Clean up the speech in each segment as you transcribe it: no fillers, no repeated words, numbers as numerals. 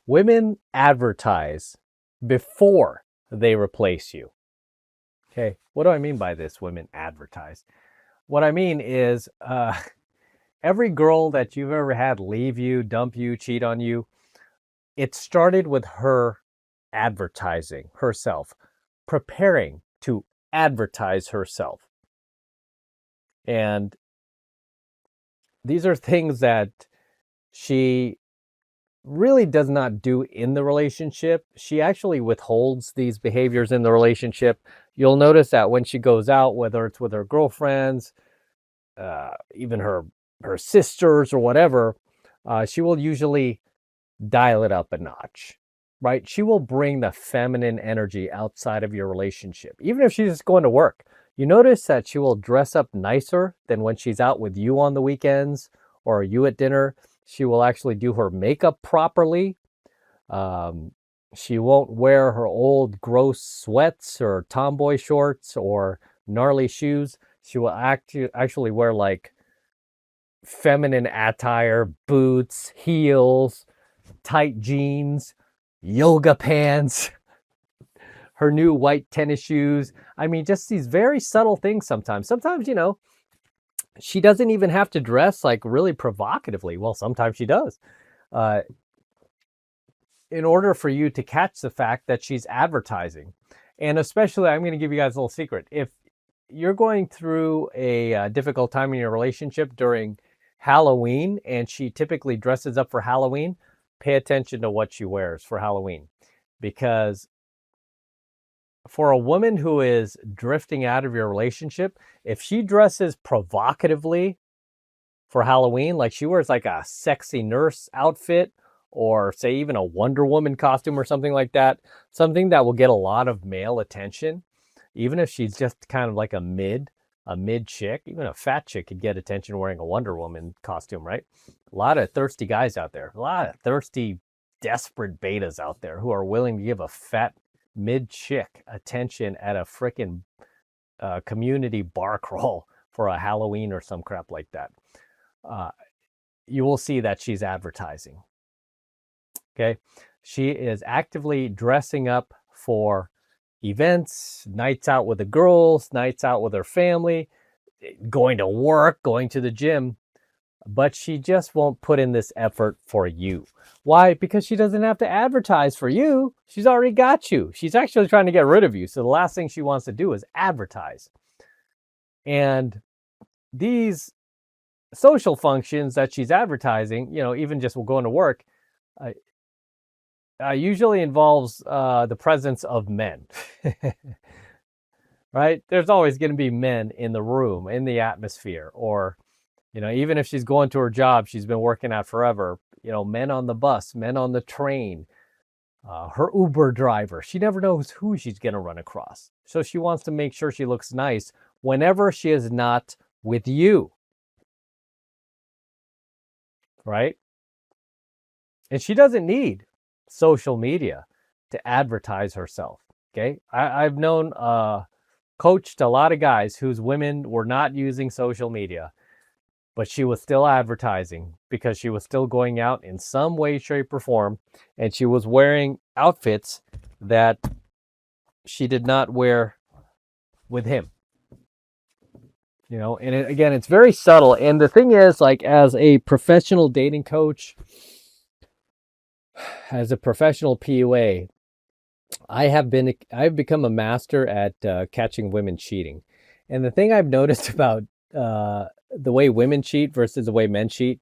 Women advertise before they replace you. Okay, what do I mean by this? Women advertise. What I mean is every girl that you've ever had leave you, dump you, cheat on you, it started with her advertising herself, preparing to advertise herself. And these are things that she really does not do in the relationship. She actually withholds these behaviors in the relationship. You'll notice that when she goes out, whether it's with her girlfriends, even her sisters or whatever, she will usually dial it up a notch, right? She will bring the feminine energy outside of your relationship, even if she's just going to work. You notice that she will dress up nicer than when she's out with you on the weekends or you at dinner. She will actually do her makeup properly. She won't wear her old gross sweats or tomboy shorts or gnarly shoes. She will actually wear like feminine attire, boots, heels, tight jeans, yoga pants, her new white tennis shoes. I mean, just these very subtle things sometimes. Sometimes, she doesn't even have to dress like really provocatively. Well, sometimes she does. In order for you to catch the fact that she's advertising. And especially, I'm going to give you guys a little secret. If you're going through a difficult time in your relationship during Halloween, and she typically dresses up for Halloween, pay attention to what she wears for Halloween. Because for a woman who is drifting out of your relationship, if she dresses provocatively for Halloween, like she wears like a sexy nurse outfit, or say even a Wonder Woman costume or something like that, something that will get a lot of male attention, even if she's just kind of like a mid chick. Even a fat chick could get attention wearing a Wonder Woman costume, right? A lot of thirsty guys out there, a lot of thirsty, desperate betas out there who are willing to give a fat mid chick attention at a freaking community bar crawl for a Halloween or some crap like that. You will see that she's advertising. Okay, she is actively dressing up for events, nights out with the girls, nights out with her family, going to work, going to the gym, but she just won't put in this effort for you. Why? Because she doesn't have to advertise for you. She's already got you. She's actually trying to get rid of you. So the last thing she wants to do is advertise. And these social functions that she's advertising, even just going to work, usually involves the presence of men. Right? There's always going to be men in the room, in the atmosphere, or even if she's going to her job, she's been working out forever, men on the bus, men on the train, her Uber driver. She never knows who she's going to run across. So she wants to make sure she looks nice whenever she is not with you. Right? And she doesn't need social media to advertise herself. Okay. I've known, coached a lot of guys whose women were not using social media, but she was still advertising because she was still going out in some way, shape, or form. And she was wearing outfits that she did not wear with him. And again, it's very subtle. And the thing is, like, as a professional dating coach, as a professional PUA, I've become a master at catching women cheating. And the thing I've noticed about the way women cheat versus the way men cheat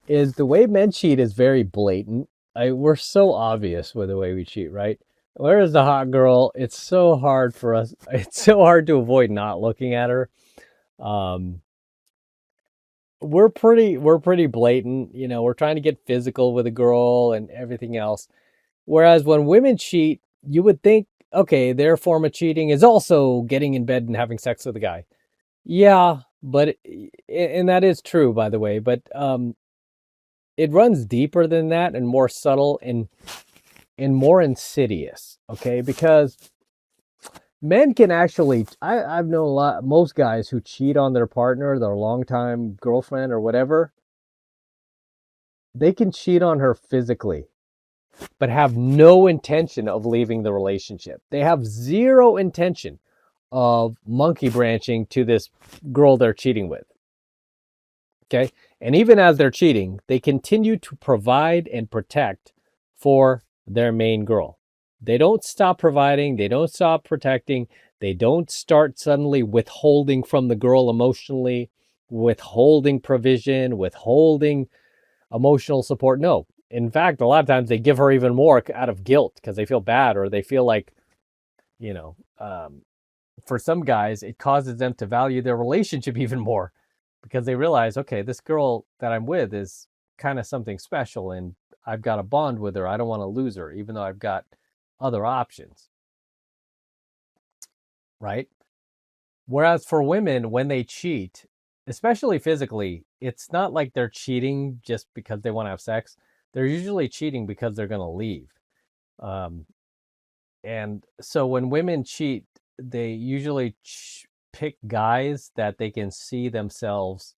is the way men cheat is very blatant. We're so obvious with the way we cheat, right? Whereas the hot girl, it's so hard for us. It's so hard to avoid not looking at her. We're pretty blatant. We're trying to get physical with a girl and everything else. Whereas when women cheat, you would think, okay, their form of cheating is also getting in bed and having sex with a guy. Yeah, but and that is true, by the way, but it runs deeper than that and more subtle and more insidious, okay? Because men can actually, I've known most guys who cheat on their partner, their longtime girlfriend or whatever, they can cheat on her physically but have no intention of leaving the relationship. They have zero intention of monkey branching to this girl they're cheating with. Okay. And even as they're cheating, they continue to provide and protect for their main girl. They don't stop providing. They don't stop protecting. They don't start suddenly withholding from the girl emotionally, withholding provision, withholding emotional support. No. In fact, a lot of times they give her even more out of guilt because they feel bad, or they feel like, you know, for some guys, it causes them to value their relationship even more because they realize, okay, this girl that I'm with is kind of something special and I've got a bond with her. I don't want to lose her, even though I've got other options. Right? Whereas for women, when they cheat, especially physically, it's not like they're cheating just because they want to have sex. They're usually cheating because they're going to leave. And so when women cheat, they usually pick guys that they can see themselves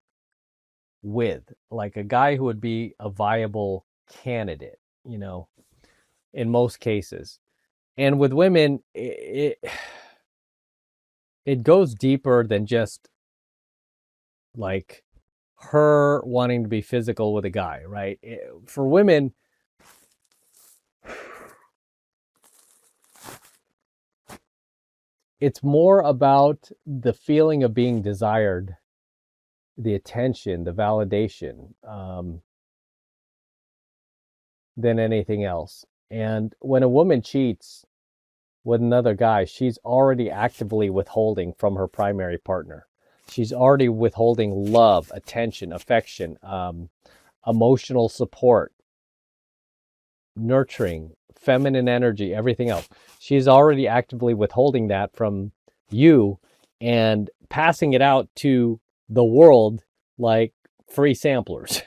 with, like a guy who would be a viable candidate, you know, in most cases. And with women, it goes deeper than just like her wanting to be physical with a guy, right? For women, it's more about the feeling of being desired, the attention, the validation, than anything else. And when a woman cheats with another guy, she's already actively withholding from her primary partner. She's already withholding love, attention, affection, emotional support, nurturing, feminine energy, everything else. She's already actively withholding that from you and passing it out to the world like free samplers.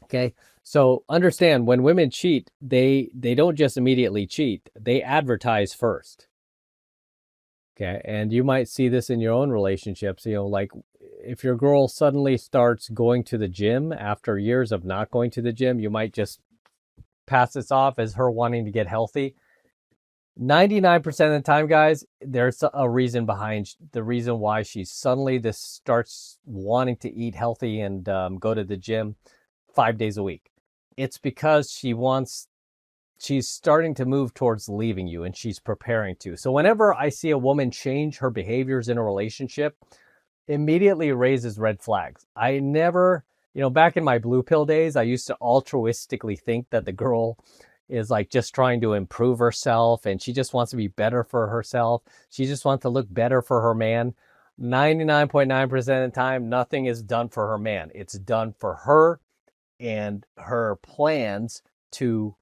Okay. So understand, when women cheat, they don't just immediately cheat. They advertise first. Okay. And you might see this in your own relationships, you know, like if your girl suddenly starts going to the gym after years of not going to the gym, you might just pass this off as her wanting to get healthy. 99% of the time, guys, there's a reason behind the reason why she suddenly this starts wanting to eat healthy and go to the gym 5 days a week. It's because she's starting to move towards leaving you, and she's preparing to. So whenever I see a woman change her behaviors in a relationship, immediately raises red flags. I never, you know, back in my blue pill days, I used to altruistically think that the girl is like just trying to improve herself and she just wants to be better for herself. She just wants to look better for her man. 99.9% of the time, nothing is done for her man. It's done for her and her plans to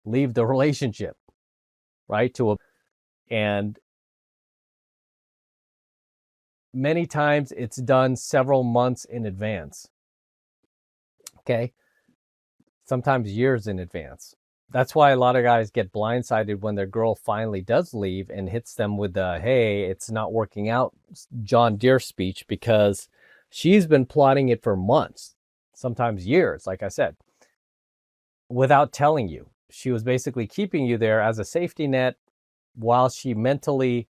leave the relationship, right? And many times it's done several months in advance. Okay. Sometimes years in advance. That's why a lot of guys get blindsided when their girl finally does leave and hits them with the, hey, it's not working out John Deere speech, because she's been plotting it for months, sometimes years, like I said, without telling you. She was basically keeping you there as a safety net while she mentally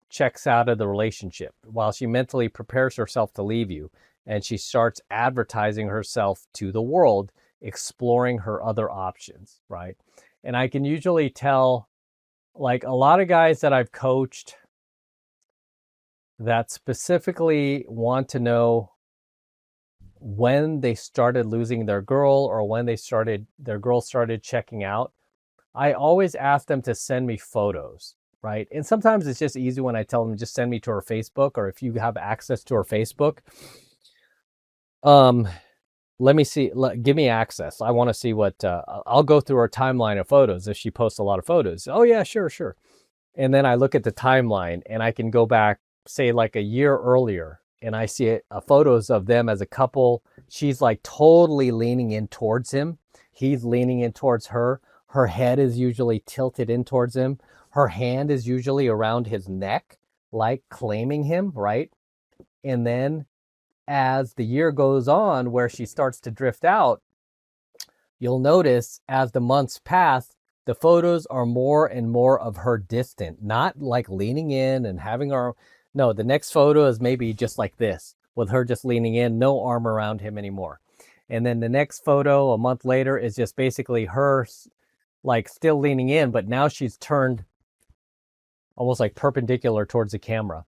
checks out of the relationship, while she mentally prepares herself to leave you, and she starts advertising herself to the world, exploring her other options, right? And I can usually tell, like a lot of guys that I've coached that specifically want to know when they started losing their girl or when their girl started checking out, I always ask them to send me photos, right? And sometimes it's just easy when I tell them, just send me to her Facebook, or if you have access to her Facebook, let me see, give me access. I want to see what, I'll go through her timeline of photos if she posts a lot of photos. Oh yeah, sure. And then I look at the timeline and I can go back, say like a year earlier, and I see photos of them as a couple. She's like totally leaning in towards him. He's leaning in towards her. Her head is usually tilted in towards him. Her hand is usually around his neck, like claiming him, right? And then as the year goes on, where she starts to drift out, you'll notice as the months pass, the photos are more and more of her distant, not like leaning in and having her. No, the next photo is maybe just like this, with her just leaning in, no arm around him anymore. And then the next photo a month later is just basically her like still leaning in, but now she's turned almost like perpendicular towards the camera.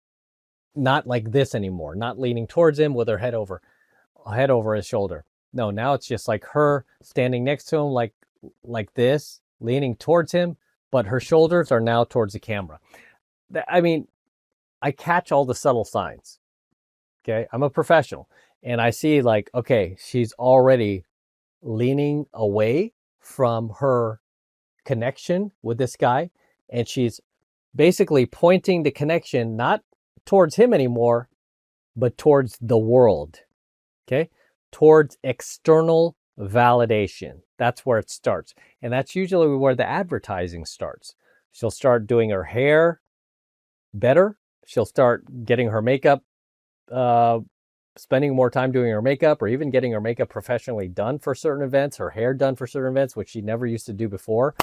Not like this anymore, not leaning towards him with her head over his shoulder. No, now it's just like her standing next to him like this, leaning towards him, but her shoulders are now towards the camera. I mean, I catch all the subtle signs. Okay, I'm a professional and I see like, okay, she's already leaning away from her connection with this guy, and she's basically pointing the connection not towards him anymore, but towards the world. Okay, towards external validation. That's where it starts, and that's usually where the advertising starts. She'll start doing her hair better. She'll start getting her makeup, spending more time doing her makeup, or even getting her makeup professionally done for certain events, her hair done for certain events, which she never used to do before.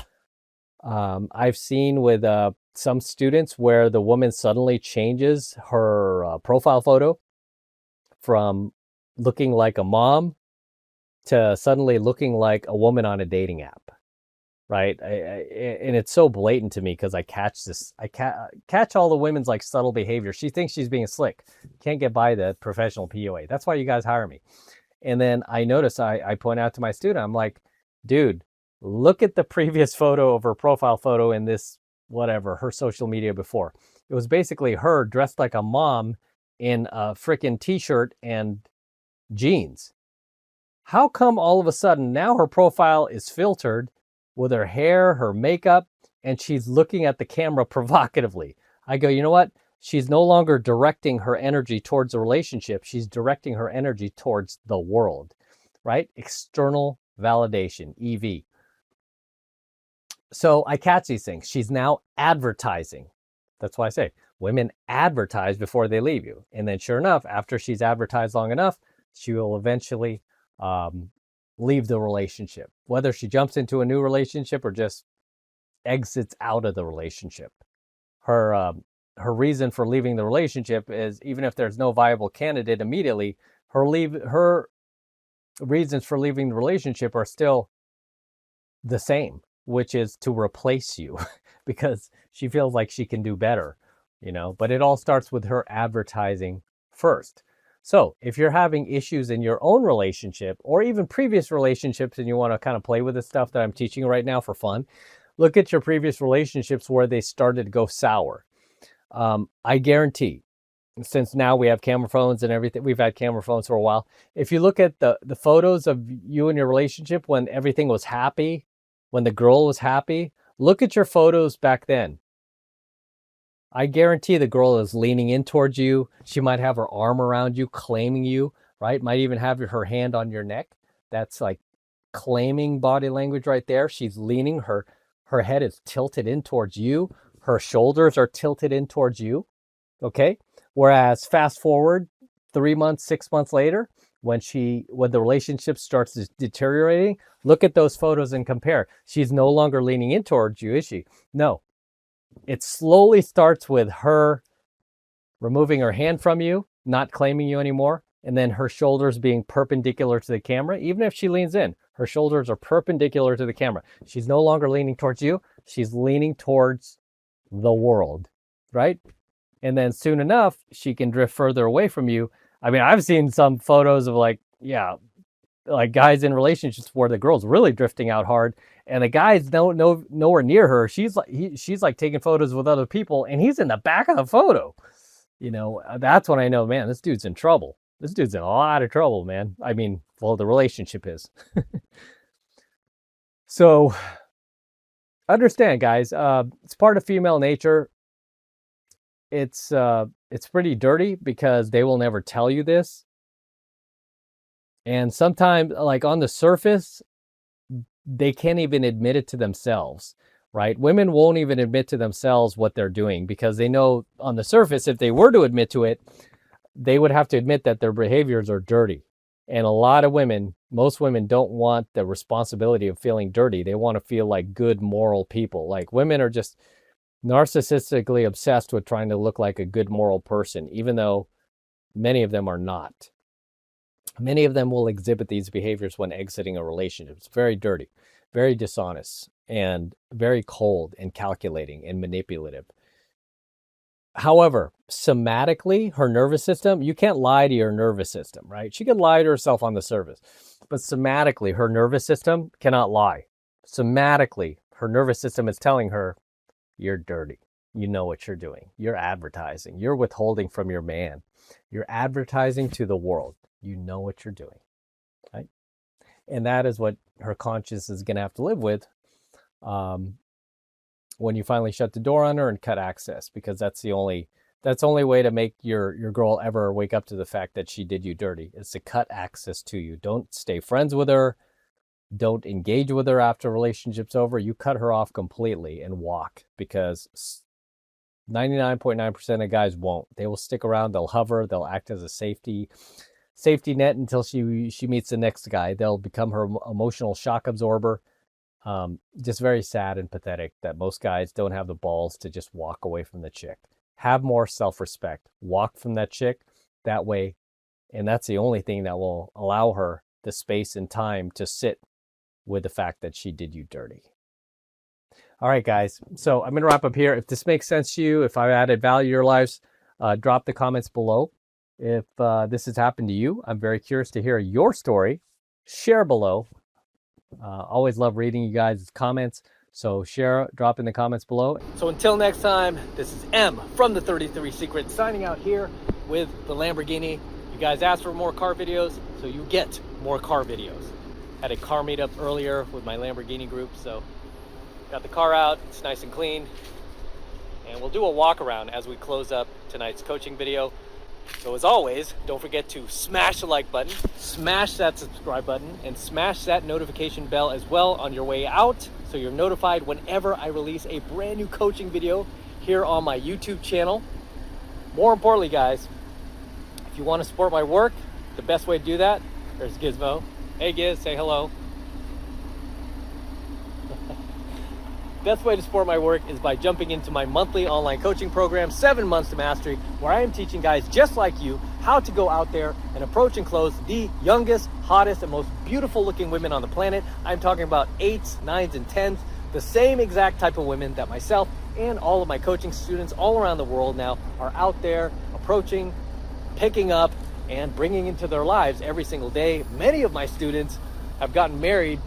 I've seen with some students where the woman suddenly changes her profile photo from looking like a mom to suddenly looking like a woman on a dating app, right? And it's so blatant to me because I catch this. I catch all the women's like subtle behavior. She thinks she's being slick. Can't get by the professional PUA. That's why you guys hire me. And then I notice, I point out to my student, I'm like, dude, look at the previous photo of her profile photo in this, whatever, her social media before. It was basically her dressed like a mom in a freaking t-shirt and jeans. How come all of a sudden now her profile is filtered with her hair, her makeup, and she's looking at the camera provocatively? I go, you know what? She's no longer directing her energy towards a relationship. She's directing her energy towards the world, right? External validation, EV. So I catch these things. She's now advertising. That's why I say women advertise before they leave you. And then sure enough, after she's advertised long enough, she will eventually leave the relationship, whether she jumps into a new relationship or just exits out of the relationship. Her reason for leaving the relationship is, even if there's no viable candidate immediately, her reasons for leaving the relationship are still the same, which is to replace you because she feels like she can do better, but it all starts with her advertising first. So if you're having issues in your own relationship or even previous relationships and you want to kind of play with the stuff that I'm teaching right now for fun, look at your previous relationships where they started to go sour. I guarantee, since now we have camera phones and everything, we've had camera phones for a while. If you look at the photos of you and your relationship when everything was happy, when the girl was happy, look at your photos back then. I guarantee the girl is leaning in towards you. She might have her arm around you, claiming you, right? Might even have her hand on your neck. That's like claiming body language right there. She's leaning, her head is tilted in towards you. Her shoulders are tilted in towards you, okay? Whereas fast forward 3 months, 6 months later, when the relationship starts deteriorating, look at those photos and compare. She's no longer leaning in towards you, is she? No. It slowly starts with her removing her hand from you, not claiming you anymore, and then her shoulders being perpendicular to the camera. Even if she leans in, her shoulders are perpendicular to the camera. She's no longer leaning towards you. She's leaning towards the world, right? And then soon enough, she can drift further away from you. I mean, I've seen some photos of like guys in relationships where the girl's really drifting out hard and the guy's nowhere near her. She's like taking photos with other people and he's in the back of the photo. That's when I know, man, this dude's in trouble. This dude's in a lot of trouble, man. I mean, well, the relationship is. So understand, guys, it's part of female nature. It's pretty dirty because they will never tell you this. And sometimes, like on the surface, they can't even admit it to themselves, right? Women won't even admit to themselves what they're doing because they know on the surface, if they were to admit to it, they would have to admit that their behaviors are dirty And a lot of women, most women don't want the responsibility of feeling dirty. They want to feel like good moral people. Like, women are just narcissistically obsessed with trying to look like a good moral person, even though many of them are not. Many of them will exhibit these behaviors when exiting a relationship. It's very dirty, very dishonest, and very cold and calculating and manipulative. However, somatically, her nervous system, you can't lie to your nervous system, right? She can lie to herself on the surface, but somatically, her nervous system cannot lie. Somatically, her nervous system is telling her, you're dirty. You know what you're doing. You're advertising. You're withholding from your man. You're advertising to the world. You know what you're doing, right? And that is what her conscience is going to have to live with when you finally shut the door on her and cut access, because that's the only way to make your girl ever wake up to the fact that she did you dirty, is to cut access to you. Don't stay friends with her. Don't engage with her after relationship's over. You cut her off completely and walk, because 99.9% of guys won't. They will stick around. They'll hover. They'll act as a safety net until she meets the next guy. They'll become her emotional shock absorber. Just very sad and pathetic that most guys don't have the balls to just walk away from the chick. Have more self-respect. Walk from that chick that way. And that's the only thing that will allow her the space and time to sit with the fact that she did you dirty. All right, guys. So I'm going to wrap up here. If this makes sense to you, if I added value to your lives, drop the comments below. If this has happened to you, I'm very curious to hear your story. Share below. Always love reading you guys' comments. So drop in the comments below. So until next time, this is M from the 33 Secrets signing out here with the Lamborghini. You guys asked for more car videos, so you get more car videos. Had a car meetup earlier with my Lamborghini group, so got the car out. It's nice and clean. And we'll do a walk around as we close up tonight's coaching video. So as always, don't forget to smash the like button, smash that subscribe button, and smash that notification bell as well on your way out, so you're notified whenever I release a brand new coaching video here on my YouTube channel. More importantly, guys, if you want to support my work, the best way to do that, there's Gizmo. Hey Giz, say hello. Best way to support my work is by jumping into my monthly online coaching program, 7 Months to Mastery, where I am teaching guys just like you how to go out there and approach and close the youngest, hottest, and most beautiful looking women on the planet. I'm talking about 8s, 9s, and 10s, the same exact type of women that myself and all of my coaching students all around the world now are out there approaching, picking up, and bringing into their lives every single day. Many of my students have gotten married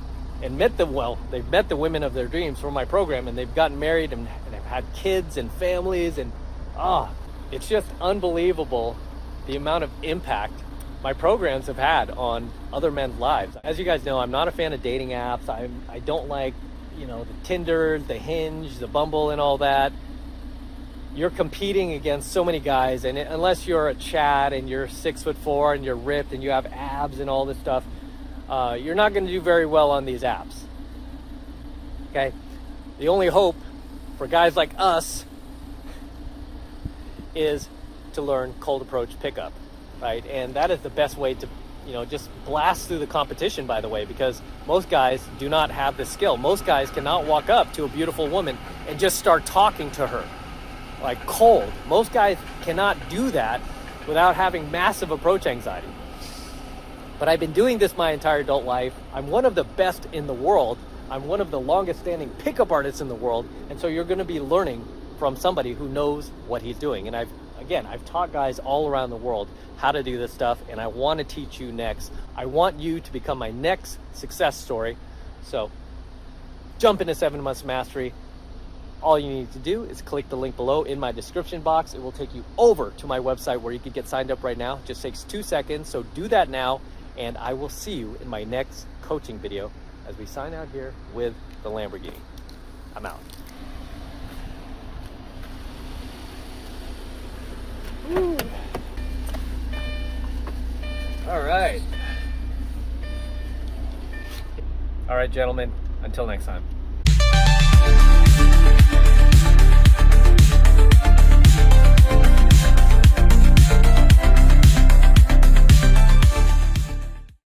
and they've met the women of their dreams from my program, and they've gotten married and have had kids and families, and it's just unbelievable the amount of impact my programs have had on other men's lives. As you guys know, I'm not a fan of dating apps. I don't like, the Tinder, the Hinge, the Bumble, and all that. You're competing against so many guys, and unless you're a Chad and you're 6'4" and you're ripped and you have abs and all this stuff, you're not going to do very well on these apps. Okay? The only hope for guys like us is to learn cold approach pickup, right? And that is the best way to, just blast through the competition, by the way, because most guys do not have this skill. Most guys cannot walk up to a beautiful woman and just start talking to her like cold. Most guys cannot do that without having massive approach anxiety. But I've been doing this my entire adult life. I'm one of the best in the world. I'm one of the longest standing pickup artists in the world. And so you're going to be learning from somebody who knows what he's doing. And I've taught guys all around the world how to do this stuff, and I want to teach you next. I want you to become my next success story. So jump into 7 Months Mastery. All you need to do is click the link below in my description box. It will take you over to my website where you can get signed up right now. It just takes 2 seconds. So do that now, and I will see you in my next coaching video as we sign out here with the Lamborghini. I'm out. Woo. All right. All right, gentlemen, until next time.